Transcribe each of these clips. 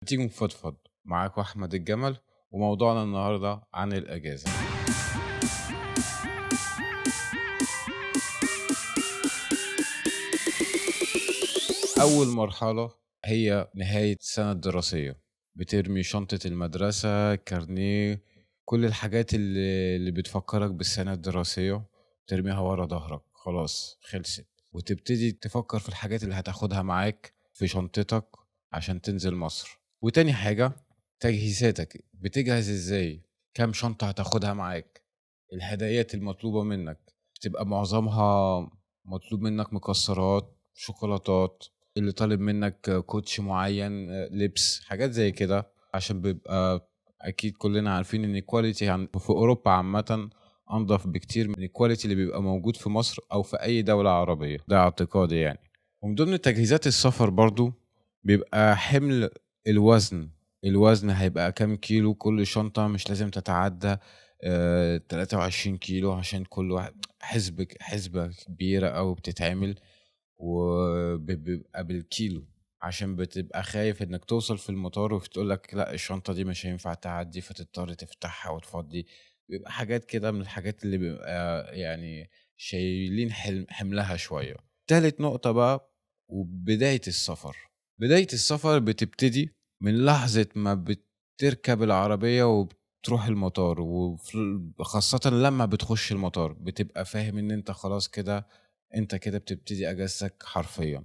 تيجي نفضفض معاك أحمد الجمل، وموضوعنا النهاردة عن الأجازة. أول مرحلة هي نهاية السنة الدراسية، بترمي شنطة المدرسة، كارنيه، كل الحاجات اللي بتفكرك بالسنة الدراسية ترميها ورا ظهرك، خلاص خلصت، وتبتدي تفكر في الحاجات اللي هتاخدها معاك في شنطتك عشان تنزل مصر. وتاني حاجة تجهيزاتك، بتجهز ازاي، كام شنطة هتاخدها معاك، الهدايات المطلوبة منك بتبقى معظمها مطلوب منك مكسرات، شوكولاتات، اللي طالب منك كوتش معين، لبس، حاجات زي كده، عشان بيبقى اكيد كلنا عارفين ان الكواليتي في اوروبا عامة انضف بكتير من الكواليتي اللي بيبقى موجود في مصر او في اي دولة عربية، ده اعتقادي يعني. ومن ضمن تجهيزات السفر برضو بيبقى حمل الوزن. الوزن هيبقى كام كيلو، كل شنطة مش لازم تتعدى 23 كيلو، عشان كل واحد حسبة كبيرة أوي بتتعمل، وبيبقى بالكيلو، عشان بتبقى خايف انك توصل في المطار وتقول لك لا الشنطة دي مش هينفع تعدي، فتضطر تفتحها وتفضي. بيبقى حاجات كده من الحاجات اللي بيبقى يعني شايلين حملها شوية. تالت نقطة بقى، وبداية السفر. بداية السفر بتبتدي من لحظة ما بتركب العربية وبتروح المطار، وخاصة لما بتخش المطار بتبقى فاهم ان انت خلاص كده، انت كده بتبتدي اجازتك حرفيا.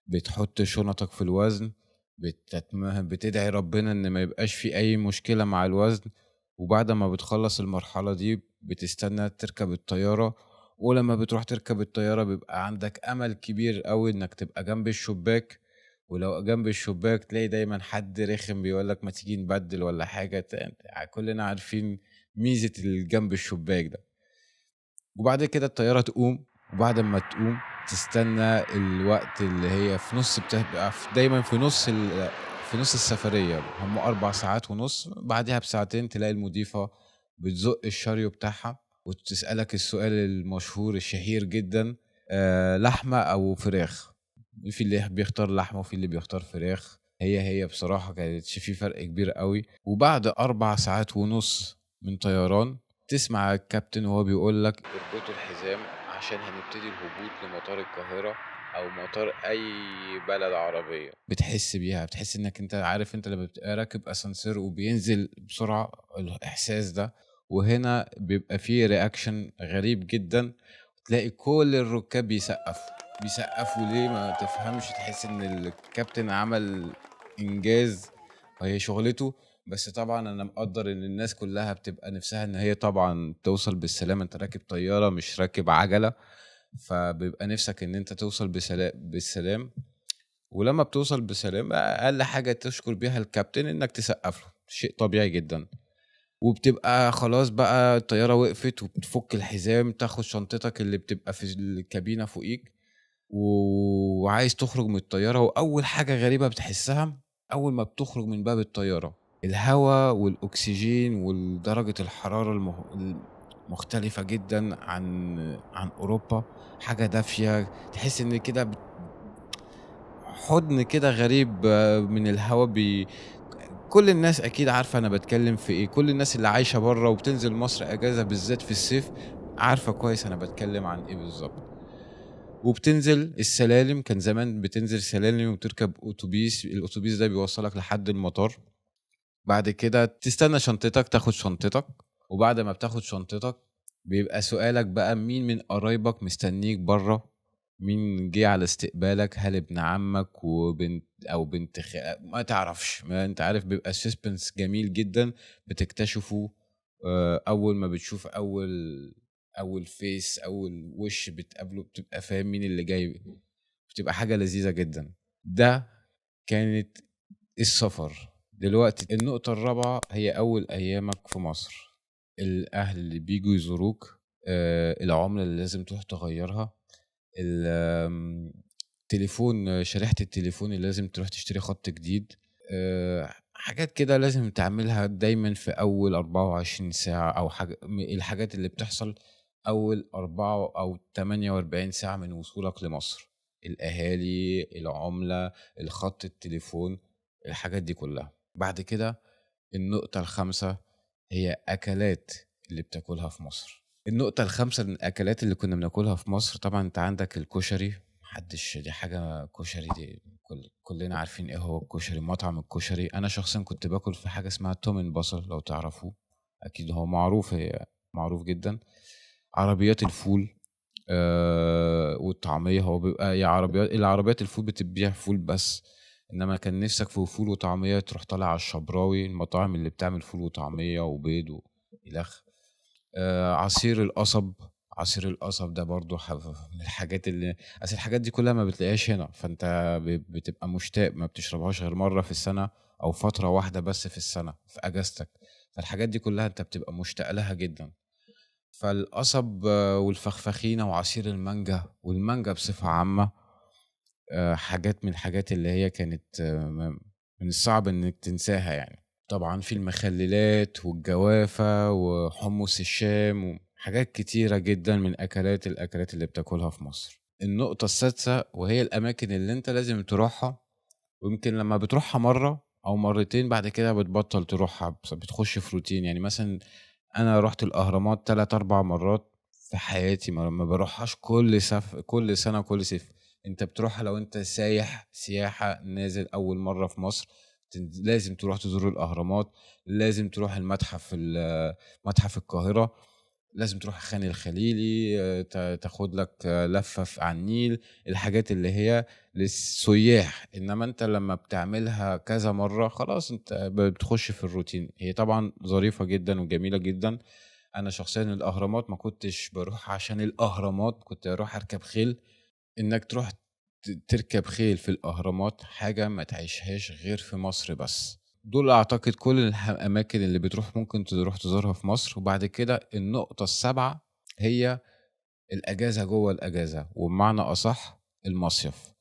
بتحط شنطك في الوزن، بتدعي ربنا ان ما يبقاش في اي مشكلة مع الوزن. وبعد ما بتخلص المرحلة دي بتستنى تركب الطيارة. ولما بتروح تركب الطيارة بيبقى عندك امل كبير قوي انك تبقى جنب الشباك. ولو جنب الشباك تلاقي دايما حد رخم بيقولك ما تيجي نبدل ولا حاجة. كلنا عارفين ميزة جنب الشباك ده. وبعد كده الطيارة تقوم، وبعد ما تقوم تستنى الوقت اللي هي في نص، بتبقى دايما في نص السفرية، هم 4 ساعات ونص. بعدها بساعتين تلاقي المضيفة بتزق الشاريو بتاعها وتسألك السؤال المشهور الشهير جدا: لحمة أو فراخ؟ في اللي بيختار لحمة وفي اللي بيختار فراخ. هي بصراحة كانتش في فرق كبير قوي. وبعد 4 ساعات ونص من طيران تسمع الكابتن وهو بيقول لك اربطوا الحزام عشان هنبتدي الهبوط لمطار القاهرة او مطار اي بلد عربية. بتحس بيها، بتحس انك انت عارف انت لما بتبقى راكب اسانسير وبينزل بسرعة، الاحساس ده. وهنا بيبقى فيه رياكشن غريب جدا، تلاقي كل الركاب بيسقفوا ليه ما تفهمش، تحس ان الكابتن عمل انجاز وهي شغلته. بس طبعا انا مقدر ان الناس كلها بتبقى نفسها ان هي طبعا توصل بالسلامة، انت راكب طيارة مش راكب عجلة، فبيبقى نفسك ان انت توصل بالسلام. ولما بتوصل بسلام اقل حاجة تشكر بيها الكابتن انك تسقف له، شيء طبيعي جدا. وبتبقى خلاص بقى الطيارة وقفت وبتفك الحزام، تاخد شنطتك اللي بتبقى في الكابينة فوقيك، وعايز تخرج من الطيارة. وأول حاجة غريبة بتحسها أول ما بتخرج من باب الطيارة: الهواء والأكسجين ودرجة الحرارة مختلفة جدا عن أوروبا. حاجة دافية، تحس إن كده حضن كده غريب من الهواء كل الناس اكيد عارفه انا بتكلم في ايه، كل الناس اللي عايشه بره وبتنزل مصر اجازه بالذات في الصيف عارفه كويس انا بتكلم عن ايه بالظبط. وبتنزل السلالم، كان زمان بتنزل سلالم وتركب اتوبيس، الاتوبيس ده بيوصلك لحد المطار. بعد كده تستنى شنطتك، تاخد شنطتك. وبعد ما بتاخد شنطتك بيبقى سؤالك بقى مين من قرايبك مستنيك بره، مين جه على استقبالك، هل ابن عمك وبنت او بنت ما تعرفش، ما انت عارف بيبقى سسبنس جميل جدا بتكتشفه. اول ما بتشوف اول فيس، اول وش بتقابله، بتبقى فاهم مين اللي جاي، بتبقى حاجة لذيذة جدا. ده كانت السفر. دلوقتي النقطة الرابعة هي أول أيامك في مصر. الأهل اللي بيجوا يزوروك، العملة اللي لازم تروح تغيرها، التليفون، شريحة التليفون اللي لازم تروح تشتري خط جديد. حاجات كده لازم تعملها دايما في أول 24 ساعة أو حاجة، الحاجات اللي بتحصل أول 4 أو 48 ساعة من وصولك لمصر: الأهالي، العملة، الخط، التليفون. الحاجات دي كلها. بعد كده النقطة الخامسة هي أكلات اللي بتاكلها في مصر. النقطة الخامسة من الأكلات اللي كنا بناكلها في مصر، طبعا أنت عندك الكشري. محدش دي حاجة، كشري دي كلنا عارفين إيه هو الكشري. مطعم الكشري أنا شخصيا كنت باكل في حاجة اسمها تومن بصل، لو تعرفوه أكيد هو معروف، هي معروف جدا. عربيات الفول والطعمية، هو بيبقى يا العربيات الفول بتبيع فول بس، انما كان نفسك في فول وطعمية تروح طالع على الشبراوي، المطاعم اللي بتعمل فول وطعمية وبيض والخ. عصير القصب. عصير القصب ده برضو من الحاجات اللي، اصل الحاجات دي كلها ما بتلاقيهاش هنا، فانت بتبقى مشتاق، ما بتشربهاش غير مرة في السنة او فترة واحدة بس في السنة في اجازتك. فالحاجات دي كلها انت بتبقى مشتاق لها جدا. فالقصب والفخفخينة وعصير المانجا والمانجا بصفة عامة، حاجات من الحاجات اللي هي كانت من الصعب انك تنساها يعني. طبعا في المخللات والجوافة وحمص الشام وحاجات كتيرة جدا من الأكلات اللي بتاكلها في مصر. النقطة السادسة وهي الأماكن اللي انت لازم تروحها، ويمكن لما بتروحها مرة أو مرتين بعد كده بتبطل تروحها، بتخش في روتين. يعني مثلا أنا رحت الأهرامات 3-4 مرات في حياتي، ما بروحهاش كل سنة كل صيف. انت بتروحها لو انت سايح سياحة نازل أول مرة في مصر، لازم تروح تزور الأهرامات، لازم تروح متحف القاهرة، لازم تروح خان الخليلي، تاخد لك لفة على النيل. الحاجات اللي هي للسياح، انما انت لما بتعملها كذا مرة خلاص انت بتخش في الروتين. هي طبعا ظريفة جدا وجميلة جدا. انا شخصيا الاهرامات ما كنتش بروح عشان الاهرامات، كنت اروح اركب خيل. انك تروح تركب خيل في الاهرامات حاجة ما تعيشهاش غير في مصر بس. دول اعتقد كل الاماكن اللي بتروح ممكن تروح تزورها في مصر. وبعد كده النقطة السابعة هي الاجازة جوه الاجازة، وبمعنى اصح المصيف.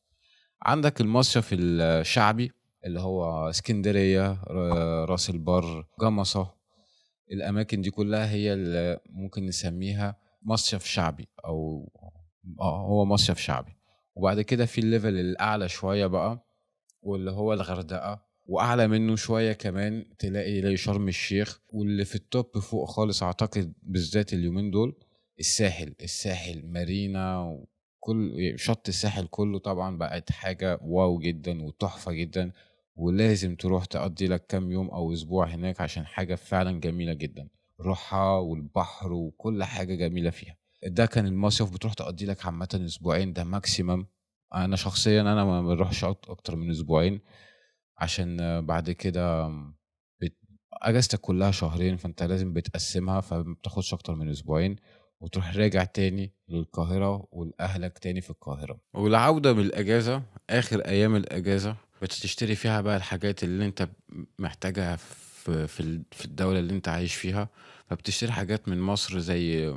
عندك المصيف الشعبي اللي هو اسكندرية، راس البر، جمصة. الاماكن دي كلها هي اللي ممكن نسميها مصيف شعبي، او هو مصيف شعبي. وبعد كده في الليفل الاعلى شوية بقى، واللي هو الغردقة، واعلى منه شوية كمان تلاقي شرم الشيخ، واللي في التوب فوق خالص اعتقد بالذات اليومين دول الساحل مارينا، وكل شط الساحل كله طبعا بقت حاجة واو جدا وتحفة جدا. ولازم تروح تقضي لك كام يوم او اسبوع هناك عشان حاجة فعلا جميلة جدا. روحها والبحر وكل حاجة جميلة فيها. ده كان المصيف بتروح تقضي لك عامة اسبوعين ده ماكسيمم. انا شخصيا انا ما بروحش اكتر من اسبوعين، عشان بعد كده اجازتك كلها شهرين، فانت لازم بتقسمها، فما بتاخدش اكتر من اسبوعين وتروح راجع تاني للقاهرة ولأهلك تاني في القاهرة. والعودة من الأجازة آخر أيام الأجازة بتشتري فيها بقى الحاجات اللي أنت محتاجها في الدولة اللي أنت عايش فيها. فبتشتري حاجات من مصر زي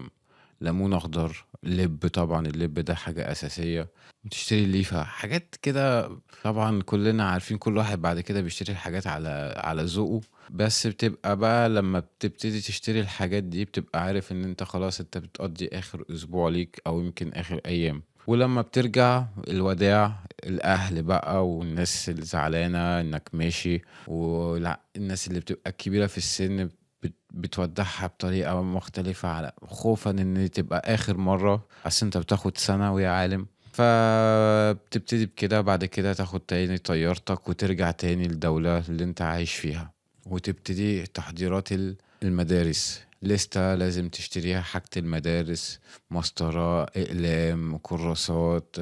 ليمون أخضر، لب، طبعا اللب ده حاجة أساسية. بتشتري ليفة، حاجات كده. طبعا كلنا عارفين كل واحد بعد كده بيشتري الحاجات على ذوقه. بس بتبقى بقى لما بتبتدي تشتري الحاجات دي بتبقى عارف ان انت خلاص انت بتقضي اخر اسبوع ليك او يمكن اخر ايام. ولما بترجع الوداع، الاهل بقى والناس اللي زعلانة انك ماشي، ولا الناس اللي بتبقى كبيرة في السن بتودعها بطريقة مختلفة على خوفا ان تبقى اخر مرة، اصل انت بتاخد سنة ويا عالم. فبتبتدي بكده، بعد كده تاخد تاني طيارتك وترجع تاني الدولة اللي انت عايش فيها، وتبتدي تحضيرات المدارس. لستة لازم تشتريها، حاجة المدارس، مسطرة، اقلام، كراسات.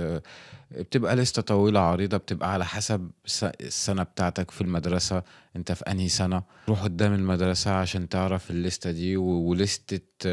بتبقى لستة طويلة عريضة، بتبقى على حسب السنة بتاعتك في المدرسة. انت في انهي سنة، روح قدام المدرسة عشان تعرف الليستة دي ولستة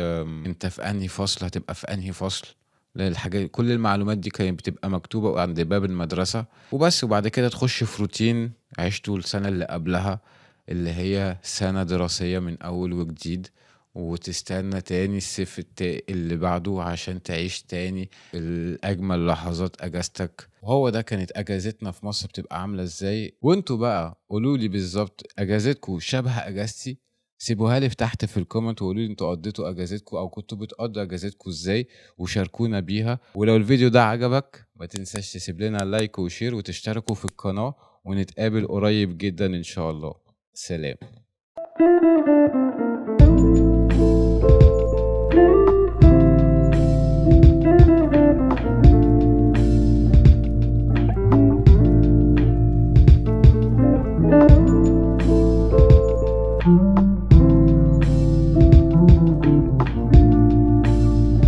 انت في انهي فصل، هتبقى في انهي فصل. لأن الحاجات كل المعلومات دي كانت بتبقى مكتوبة عند باب المدرسة وبس. وبعد كده تخش في روتين عشته السنة اللي قبلها، اللي هي سنة دراسية من أول وجديد، وتستنى تاني الصيف اللي بعده عشان تعيش تاني الأجمل لحظات أجازتك. وهو ده كانت أجازتنا في مصر بتبقى عاملة إزاي. وانتوا بقى قولولي بالظبط أجازتكم شبه أجازتي. سيبوها لي في تحت في الكومنت وقولوا لي انتوا قضيتوا اجازتكم او كنتوا بتقضوا اجازتكم ازاي، وشاركونا بيها. ولو الفيديو ده عجبك ما تنساش تسيب لنا لايك وشير وتشتركوا في القناة، ونتقابل قريب جدا إن شاء الله. سلام.